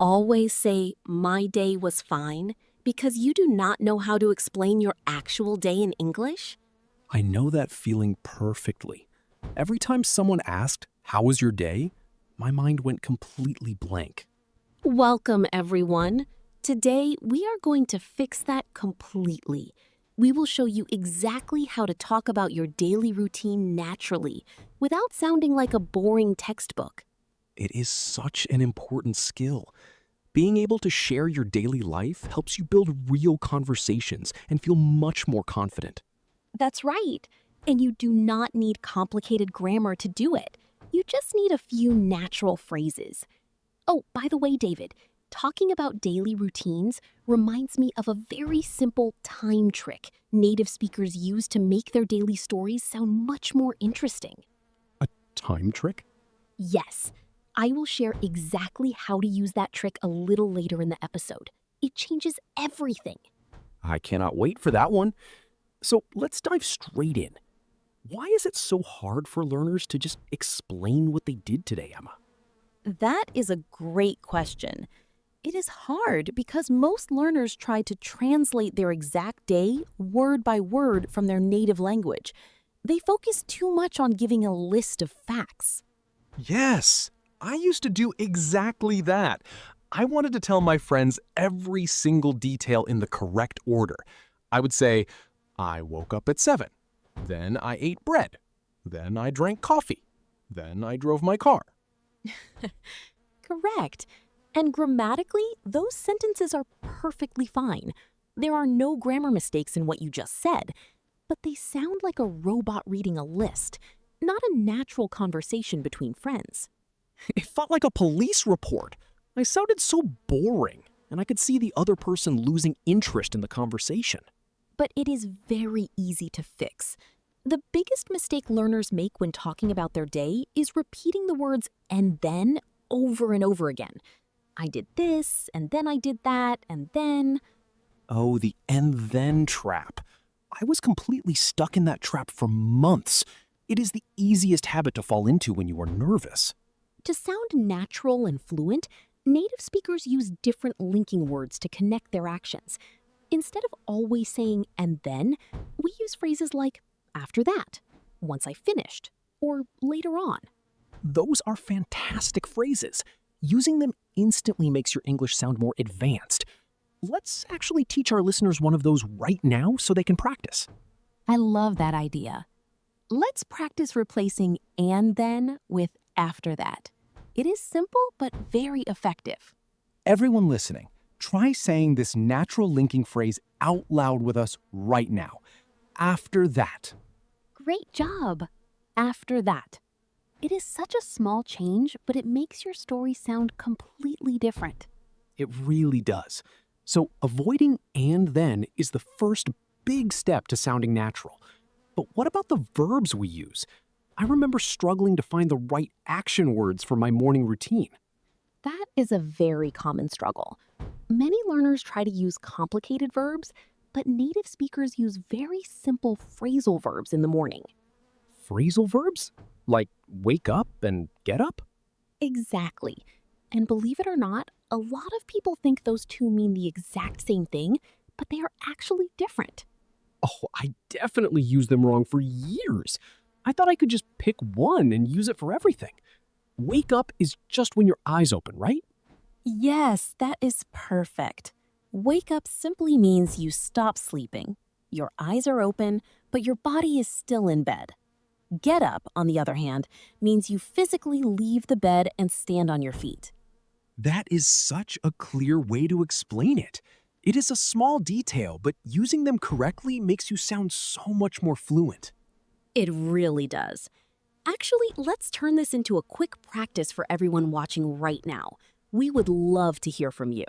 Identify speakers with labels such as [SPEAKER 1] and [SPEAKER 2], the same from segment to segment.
[SPEAKER 1] always say, "My day was fine," because you do not know how to explain your actual day in English?
[SPEAKER 2] I know that feeling perfectly. Every time someone asked, "How was your day?" my mind went completely blank.
[SPEAKER 1] Welcome, everyone. Today, we are going to fix that completely. We will show you exactly how to talk about your daily routine naturally, without sounding like a boring textbook.
[SPEAKER 2] It is such an important skill. Being able to share your daily life helps you build real conversations and feel much more confident.
[SPEAKER 1] That's right. And you do not need complicated grammar to do it. You just need a few natural phrases. Oh, by the way, David, talking about daily routines reminds me of a very simple time trick native speakers use to make their daily stories sound much more interesting.
[SPEAKER 2] A time trick?
[SPEAKER 1] Yes, I will share exactly how to use that trick a little later in the episode. It changes everything.
[SPEAKER 2] I cannot wait for that one. So let's dive straight in. Why is it so hard for learners to just explain what they did today, Emma?
[SPEAKER 3] That is a great question. It is hard because most learners try to translate their exact day word by word from their native language. They focus too much on giving a list of facts.
[SPEAKER 4] Yes, I used to do exactly that. I wanted to tell my friends every single detail in the correct order. I would say, I woke up at 7. Then I ate bread. Then I drank coffee. Then I drove my car.
[SPEAKER 3] Correct. And grammatically, those sentences are perfectly fine. There are no grammar mistakes in what you just said, but they sound like a robot reading a list, not a natural conversation between friends.
[SPEAKER 2] It felt like a police report. I sounded so boring, and I could see the other person losing interest in the conversation.
[SPEAKER 3] But it is very easy to fix. The biggest mistake learners make when talking about their day is repeating the words "and then" over and over again. I did this, and then I did that, and then.
[SPEAKER 2] Oh, the and then trap. I was completely stuck in that trap for months. It is the easiest habit to fall into when you are nervous.
[SPEAKER 1] To sound natural and fluent, native speakers use different linking words to connect their actions. Instead of always saying "and then," we use phrases like "after that," "once I finished," or "later on."
[SPEAKER 2] Those are fantastic phrases. Using them instantly makes your English sound more advanced. Let's actually teach our listeners one of those right now so they can practice.
[SPEAKER 3] I love that idea. Let's practice replacing "and then" with "after that." It is simple but very effective.
[SPEAKER 4] Everyone listening, try saying this natural linking phrase out loud with us right now. After that.
[SPEAKER 1] Great job! After that. It is such a small change, but it makes your story sound completely different.
[SPEAKER 2] It really does. So avoiding "and then" is the first big step to sounding natural. But what about the verbs we use? I remember struggling to find the right action words for my morning routine.
[SPEAKER 1] That is a very common struggle. Many learners try to use complicated verbs, but native speakers use very simple phrasal verbs in the morning.
[SPEAKER 2] Phrasal verbs? Like wake up and get up?
[SPEAKER 1] Exactly. And believe it or not, a lot of people think those two mean the exact same thing, but they are actually different.
[SPEAKER 2] Oh, I definitely used them wrong for years. I thought I could just pick one and use it for everything. Wake up is just when your eyes open, right?
[SPEAKER 3] Yes, that is perfect. Wake up simply means you stop sleeping. Your eyes are open, but your body is still in bed. Get up, on the other hand, means you physically leave the bed and stand on your feet.
[SPEAKER 2] That is such a clear way to explain it. It is a small detail, but using them correctly makes you sound so much more fluent.
[SPEAKER 1] It really does. Actually, let's turn this into a quick practice for everyone watching right now. We would love to hear from you.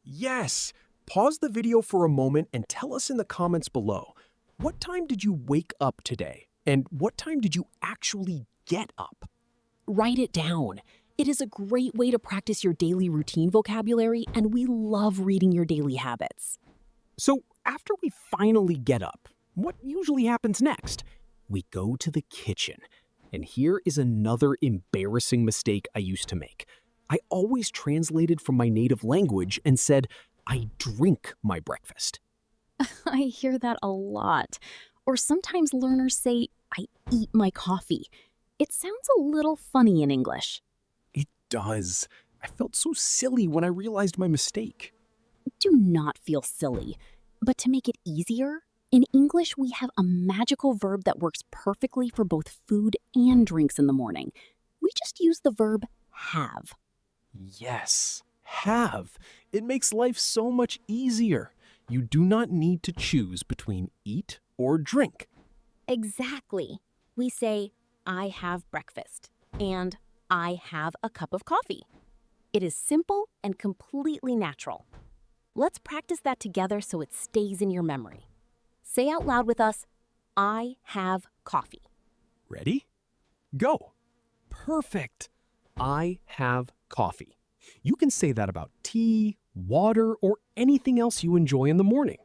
[SPEAKER 2] Yes! Pause the video for a moment and tell us in the comments below. What time did you wake up today? And what time did you actually get up?
[SPEAKER 1] Write it down. It is a great way to practice your daily routine vocabulary, and we love reading your daily habits.
[SPEAKER 2] So after we finally get up, what usually happens next? We go to the kitchen. And here is another embarrassing mistake I used to make. I always translated from my native language and said, I drink my breakfast.
[SPEAKER 1] I hear that a lot. Or sometimes learners say, I eat my coffee. It sounds a little funny in English.
[SPEAKER 2] It does. I felt so silly when I realized my mistake.
[SPEAKER 1] Do not feel silly. But to make it easier, in English we have a magical verb that works perfectly for both food and drinks in the morning. We just use the verb have.
[SPEAKER 4] Yes, have. It makes life so much easier. You do not need to choose between eat or drink.
[SPEAKER 1] Exactly. We say, I have breakfast, and I have a cup of coffee. It is simple and completely natural. Let's practice that together so it stays in your memory. Say out loud with us, I have coffee.
[SPEAKER 4] Ready? Go.
[SPEAKER 2] Perfect. I have coffee. You can say that about tea, water, or anything else you enjoy in the morning.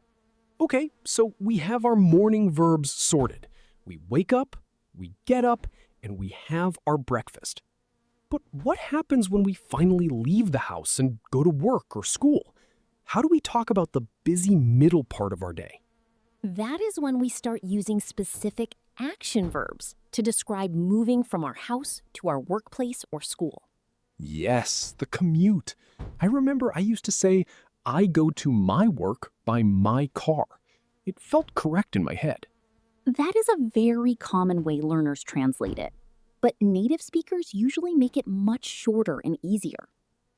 [SPEAKER 2] Okay, so we have our morning verbs sorted. We wake up, we get up, and we have our breakfast. But what happens when we finally leave the house and go to work or school? How do we talk about the busy middle part of our day?
[SPEAKER 1] That is when we start using specific action verbs to describe moving from our house to our workplace or school.
[SPEAKER 4] Yes, the commute. I remember I used to say, I go to my work by my car. It felt correct in my head.
[SPEAKER 1] That is a very common way learners translate it. But native speakers usually make it much shorter and easier.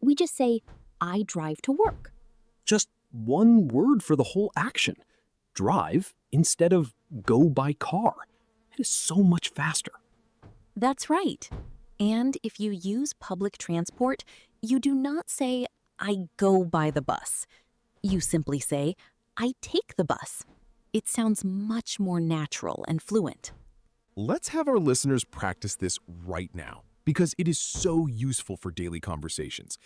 [SPEAKER 1] We just say, I drive to work.
[SPEAKER 2] Just one word for the whole action. Drive instead of go by car. It is so much faster.
[SPEAKER 3] That's right. And if you use public transport, you do not say, I go by the bus. You simply say, I take the bus. It sounds much more natural and fluent.
[SPEAKER 4] Let's have our listeners practice this right now because it is so useful for daily conversations.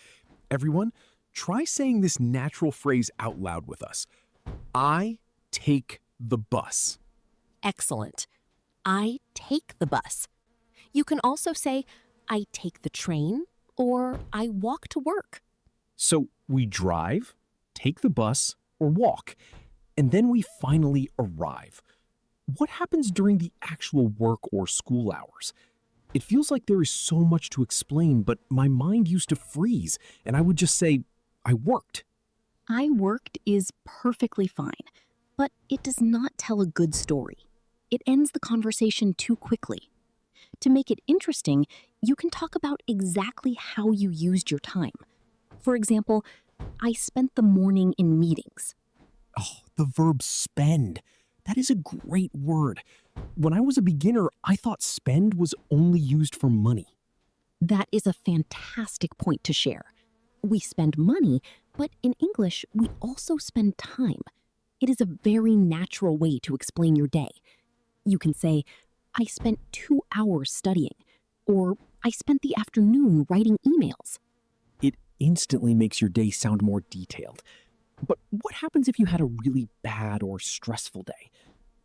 [SPEAKER 4] Everyone, try saying this natural phrase out loud with us. I take the bus.
[SPEAKER 3] Excellent. I take the bus. You can also say, I take the train, or I walk to work.
[SPEAKER 2] So we drive, take the bus, or walk, and then we finally arrive. What happens during the actual work or school hours? It feels like there is so much to explain, but my mind used to freeze, and I would just say, I worked.
[SPEAKER 1] I worked is perfectly fine, but it does not tell a good story. It ends the conversation too quickly. To make it interesting, you can talk about exactly how you used your time. For example, I spent the morning in meetings.
[SPEAKER 2] Oh, the verb spend. That is a great word. When I was a beginner, I thought spend was only used for money.
[SPEAKER 1] That is a fantastic point to share. We spend money, but in English, we also spend time. It is a very natural way to explain your day. You can say, I spent 2 hours studying, or I spent the afternoon writing emails.
[SPEAKER 2] It instantly makes your day sound more detailed. But what happens if you had a really bad or stressful day?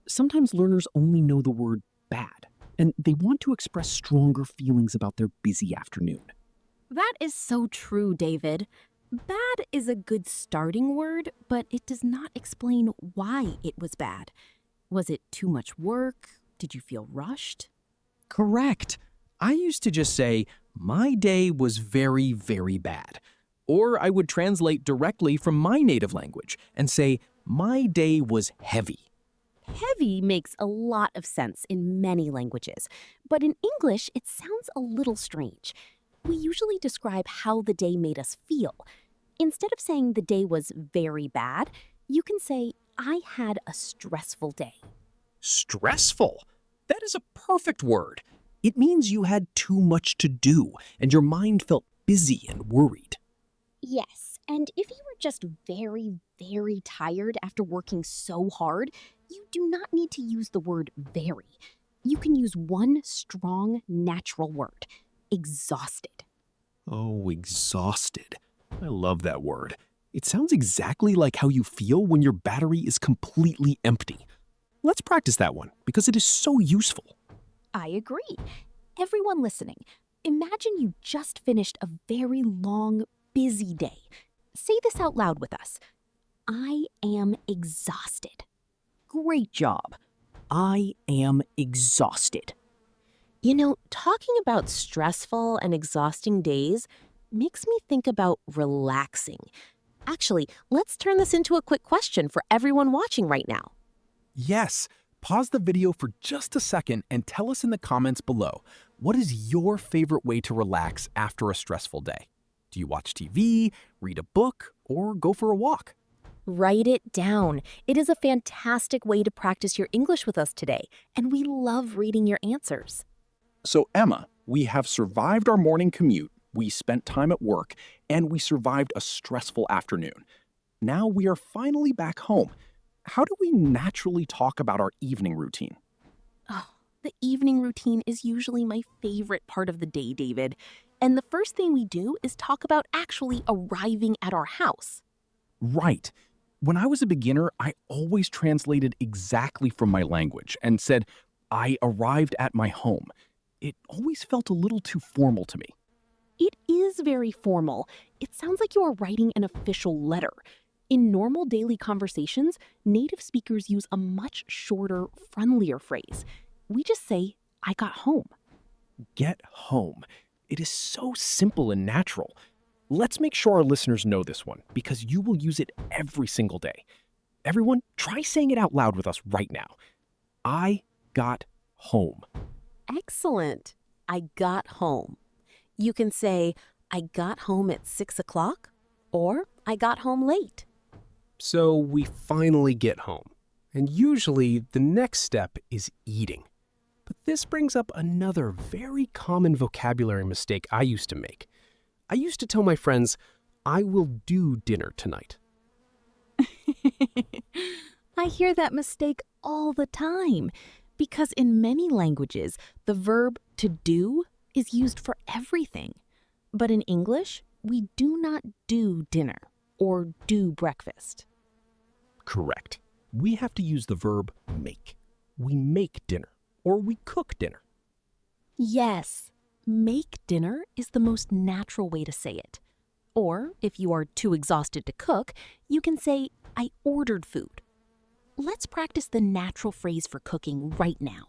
[SPEAKER 2] Sometimes learners only know the word bad, and they want to express stronger feelings about their busy afternoon.
[SPEAKER 1] That is so true, David. Bad is a good starting word, but it does not explain why it was bad. Was it too much work? Did you feel rushed?
[SPEAKER 2] Correct. I used to just say, my day was very, very bad. Or I would translate directly from my native language and say, my day was heavy.
[SPEAKER 1] Heavy makes a lot of sense in many languages, but in English, it sounds a little strange. We usually describe how the day made us feel. Instead of saying the day was very bad, you can say, I had a stressful day.
[SPEAKER 2] Stressful? That is a perfect word. It means you had too much to do and your mind felt busy and worried.
[SPEAKER 1] Yes, and if you were just very, very tired after working so hard, you do not need to use the word very. You can use one strong, natural word, exhausted.
[SPEAKER 2] Oh, exhausted. I love that word. It sounds exactly like how you feel when your battery is completely empty. Let's practice that one because it is so useful.
[SPEAKER 1] I agree. Everyone listening, Imagine you just finished a very long, busy day. Say this out loud with us. I am exhausted.
[SPEAKER 5] Great job. I am exhausted.
[SPEAKER 3] You know, talking about stressful and exhausting days makes me think about relaxing. Actually, let's turn this into a quick question for everyone watching right now.
[SPEAKER 4] Yes. Pause the video for just a second and tell us in the comments below, what is your favorite way to relax after a stressful day? Do you watch TV, read a book, or go for a walk?
[SPEAKER 1] Write it down. It is a fantastic way to practice your English with us today, and we love reading your answers.
[SPEAKER 6] So, Emma, we have survived our morning commute, we spent time at work, and we survived a stressful afternoon. Now we are finally back home. How do we naturally talk about our evening routine?
[SPEAKER 3] Oh, the evening routine is usually my favorite part of the day, David. And the first thing we do is talk about actually arriving at our house.
[SPEAKER 6] Right. When I was a beginner, I always translated exactly from my language and said, I arrived at my home. It always felt a little too formal to me.
[SPEAKER 3] It is very formal. It sounds like you are writing an official letter. In normal daily conversations, native speakers use a much shorter, friendlier phrase. We just say, I got home.
[SPEAKER 2] Get home. It is so simple and natural. Let's make sure our listeners know this one because you will use it every single day. Everyone, try saying it out loud with us right now. I got home.
[SPEAKER 3] Excellent. I got home. You can say, I got home at 6 o'clock, or I got home late.
[SPEAKER 2] So we finally get home. And usually the next step is eating. But this brings up another very common vocabulary mistake I used to make. I used to tell my friends, I will do dinner tonight.
[SPEAKER 3] I hear that mistake all the time because in many languages, the verb to do is used for everything. But in English, we do not do dinner or do breakfast.
[SPEAKER 2] Correct. We have to use the verb make. We make dinner or we cook dinner.
[SPEAKER 3] Yes, make dinner is the most natural way to say it. Or if you are too exhausted to cook, you can say, I ordered food. Let's practice the natural phrase for cooking right now.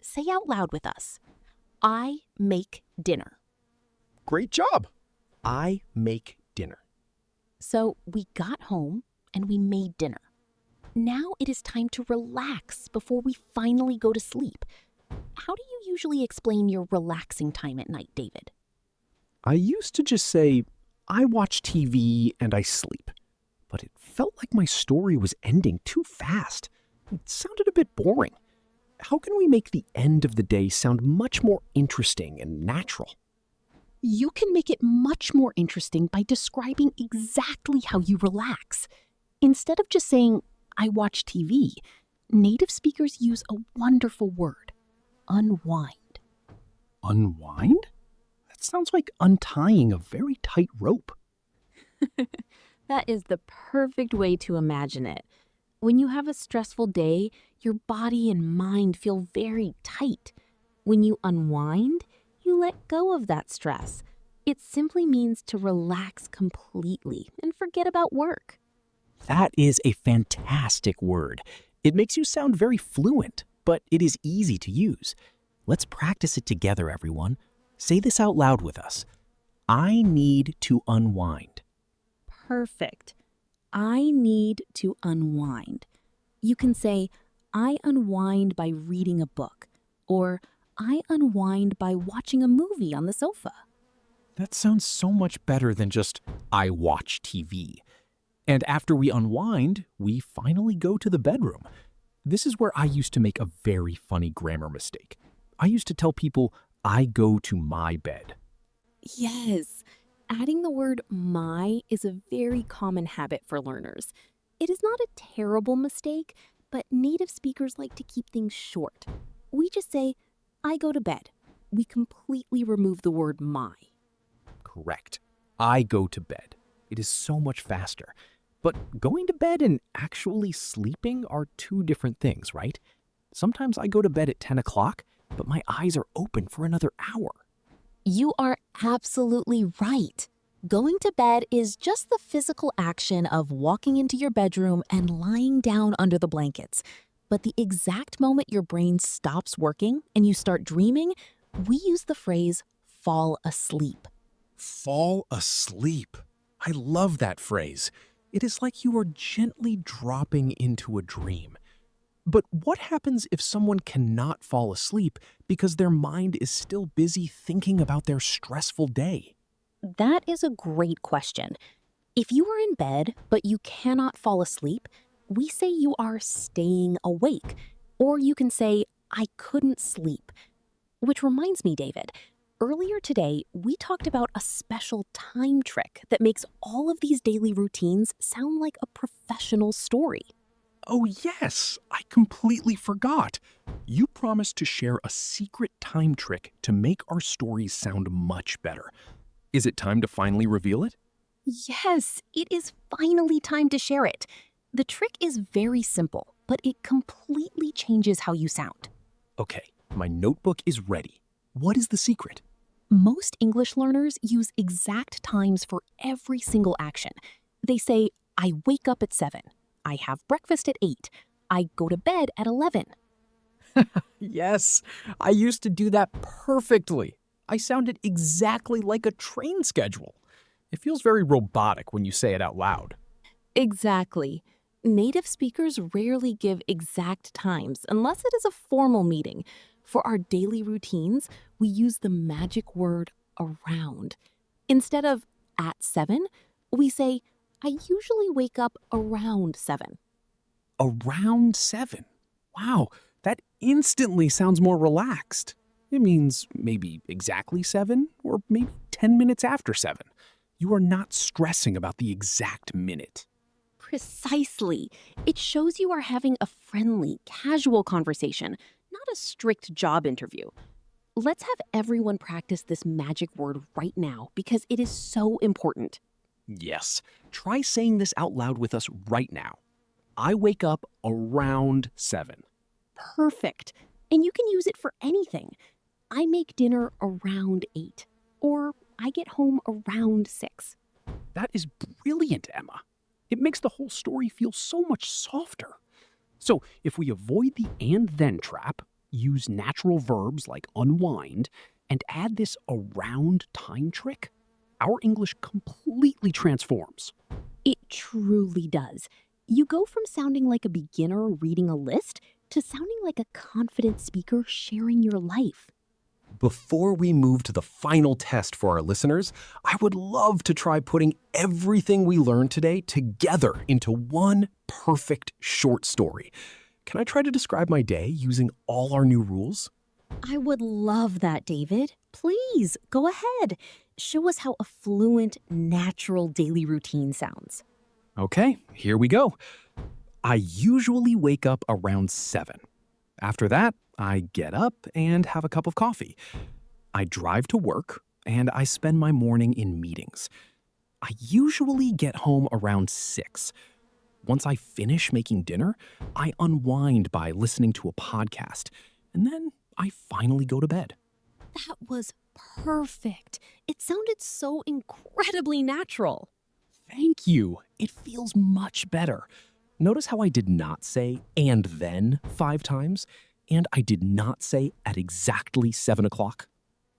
[SPEAKER 3] Say out loud with us. I make dinner.
[SPEAKER 6] Great job.
[SPEAKER 2] I make dinner.
[SPEAKER 3] So we got home and we made dinner. Now it is time to relax before we finally go to sleep. How do you usually explain your relaxing time at night, David?
[SPEAKER 2] I used to just say, I watch TV and I sleep. But it felt like my story was ending too fast. It sounded a bit boring. How can we make the end of the day sound much more interesting and natural?
[SPEAKER 3] You can make it much more interesting by describing exactly how you relax. Instead of just saying, I watch TV, native speakers use a wonderful word, unwind.
[SPEAKER 6] Unwind? That sounds like untying a very tight rope.
[SPEAKER 3] That is the perfect way to imagine it. When you have a stressful day, your body and mind feel very tight. When you unwind, you let go of that stress. It simply means to relax completely and forget about work.
[SPEAKER 5] That is a fantastic word. It makes you sound very fluent, but it is easy to use. Let's practice it together, everyone. Say this out loud with us. I need to unwind.
[SPEAKER 3] Perfect. I need to unwind. You can say, I unwind by reading a book, or I unwind by watching a movie on the sofa.
[SPEAKER 6] That sounds so much better than just, I watch TV. And after we unwind, we finally go to the bedroom. This is where I used to make a very funny grammar mistake. I used to tell people, I go to my bed.
[SPEAKER 3] Yes, adding the word my is a very common habit for learners. It is not a terrible mistake, but native speakers like to keep things short. We just say, I go to bed. We completely remove the word my.
[SPEAKER 2] Correct. I go to bed. It is so much faster. But going to bed and actually sleeping are two different things, right? Sometimes I go to bed at 10 o'clock, but my eyes are open for another hour.
[SPEAKER 3] You are absolutely right. Going to bed is just the physical action of walking into your bedroom and lying down under the blankets. But the exact moment your brain stops working and you start dreaming, we use the phrase fall asleep.
[SPEAKER 4] Fall asleep. I love that phrase. It is like you are gently dropping into a dream. But what happens if someone cannot fall asleep because their mind is still busy thinking about their stressful day?
[SPEAKER 1] That is a great question. If you are in bed but you cannot fall asleep, we say you are staying awake. Or you can say, I couldn't sleep. Which reminds me, David, earlier today we talked about a special time trick that makes all of these daily routines sound like a professional story.
[SPEAKER 4] Oh, yes, I completely forgot. You promised to share a secret time trick to make our stories sound much better. Is it time to finally reveal it?
[SPEAKER 1] Yes, it is finally time to share it. The trick is very simple, but it completely changes how you sound.
[SPEAKER 4] Okay, my notebook is ready. What is the secret?
[SPEAKER 1] Most English learners use exact times for every single action. They say, I wake up at 7. I have breakfast at 8. I go to bed at 11.
[SPEAKER 6] Yes, I used to do that perfectly. I sounded exactly like a train schedule. It feels very robotic when you say it out loud.
[SPEAKER 3] Exactly. Native speakers rarely give exact times unless it is a formal meeting. For our daily routines, we use the magic word around. Instead of at 7, we say, I usually wake up around 7.
[SPEAKER 4] Around 7. Wow, that instantly sounds more relaxed. It means maybe exactly 7 or maybe 10 minutes after 7. You are not stressing about the exact minute.
[SPEAKER 1] Precisely. It shows you are having a friendly, casual conversation, not a strict job interview. Let's have everyone practice this magic word right now because it is so important.
[SPEAKER 2] Yes, try saying this out loud with us right now. I wake up around 7.
[SPEAKER 1] Perfect. And you can use it for anything. I make dinner around 8. Or I get home around 6.
[SPEAKER 2] That is brilliant, Emma. It makes the whole story feel so much softer. So, if we avoid the and then trap, use natural verbs like unwind, and add this around time trick, our English completely transforms.
[SPEAKER 1] It truly does. You go from sounding like a beginner reading a list to sounding like a confident speaker sharing your life.
[SPEAKER 4] Before we move to the final test for our listeners, I would love to try putting everything we learned today together into one perfect short story. Can I try to describe my day using all our new rules?
[SPEAKER 1] I would love that, David. Please, go ahead. Show us how a fluent, natural daily routine sounds.
[SPEAKER 4] Okay, here we go. I usually wake up around 7. After that, I get up and have a cup of coffee. I drive to work and I spend my morning in meetings. I usually get home around 6. Once I finish making dinner, I unwind by listening to a podcast, and then I finally go to bed.
[SPEAKER 1] That was perfect. It sounded so incredibly natural.
[SPEAKER 4] Thank you. It feels much better. Notice how I did not say and then 5 times, and I did not say at exactly 7 o'clock.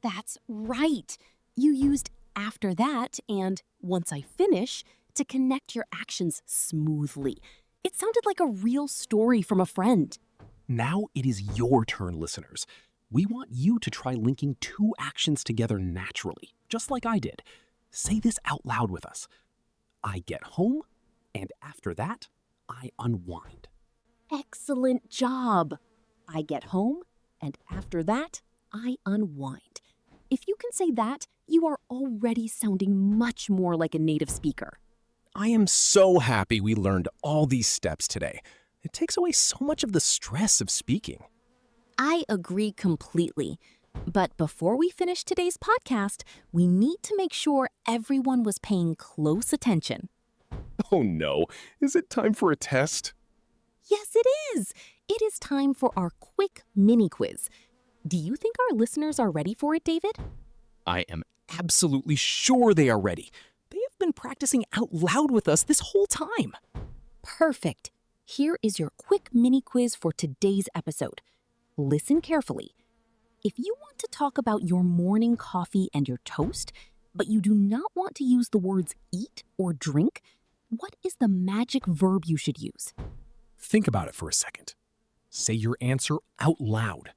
[SPEAKER 1] That's right. You used after that and once I finish to connect your actions smoothly. It sounded like a real story from a friend.
[SPEAKER 2] Now it is your turn, listeners. We want you to try linking 2 actions together naturally, just like I did. Say this out loud with us. I get home, and after that, I unwind.
[SPEAKER 1] Excellent job. I get home, and after that, I unwind. If you can say that, you are already sounding much more like a native speaker.
[SPEAKER 4] I am so happy we learned all these steps today. It takes away so much of the stress of speaking.
[SPEAKER 3] I agree completely. But before we finish today's podcast, we need to make sure everyone was paying close attention.
[SPEAKER 4] Oh no, is it time for a test?
[SPEAKER 3] Yes, it is. It is time for our quick mini quiz. Do you think our listeners are ready for it, David?
[SPEAKER 6] I am absolutely sure they are ready. They have been practicing out loud with us this whole time.
[SPEAKER 1] Perfect. Here is your quick mini quiz for today's episode. Listen carefully. If you want to talk about your morning coffee and your toast, but you do not want to use the words eat or drink, what is the magic verb you should use?
[SPEAKER 2] Think about it for a second. Say your answer out loud.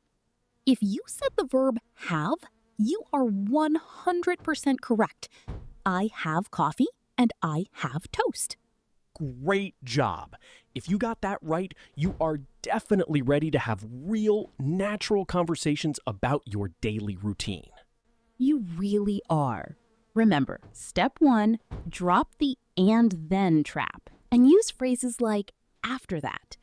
[SPEAKER 1] If you said the verb have, you are 100% correct. I have coffee and I have toast.
[SPEAKER 5] Great job. If you got that right, you are definitely ready to have real, natural conversations about your daily routine.
[SPEAKER 3] You really are. Remember, step 1, drop the and then trap and use phrases like after that.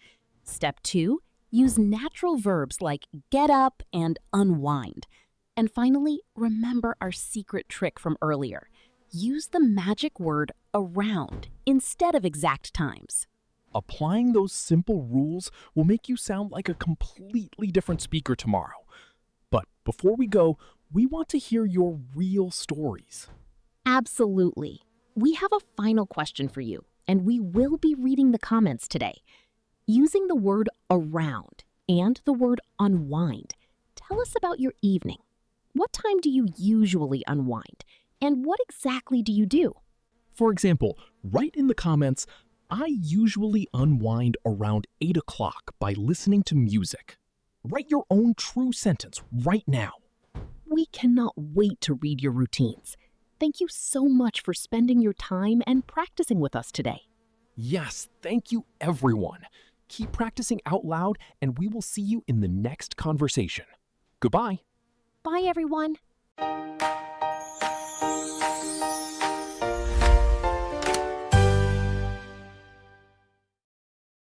[SPEAKER 3] Step 2, use natural verbs like get up and unwind. And finally, remember our secret trick from earlier. Use the magic word around instead of exact times.
[SPEAKER 6] Applying those simple rules will make you sound like a completely different speaker tomorrow. But before we go, we want to hear your real stories.
[SPEAKER 1] Absolutely. We have a final question for you, and we will be reading the comments today. Using the word around and the word unwind, tell us about your evening. What time do you usually unwind? And what exactly do you do?
[SPEAKER 6] For example, write in the comments, I usually unwind around 8 o'clock by listening to music. Write your own true sentence right now.
[SPEAKER 1] We cannot wait to read your routines. Thank you so much for spending your time and practicing with us today.
[SPEAKER 2] Yes, thank you, everyone. Keep practicing out loud, and we will see you in the next conversation. Goodbye.
[SPEAKER 1] Bye, everyone.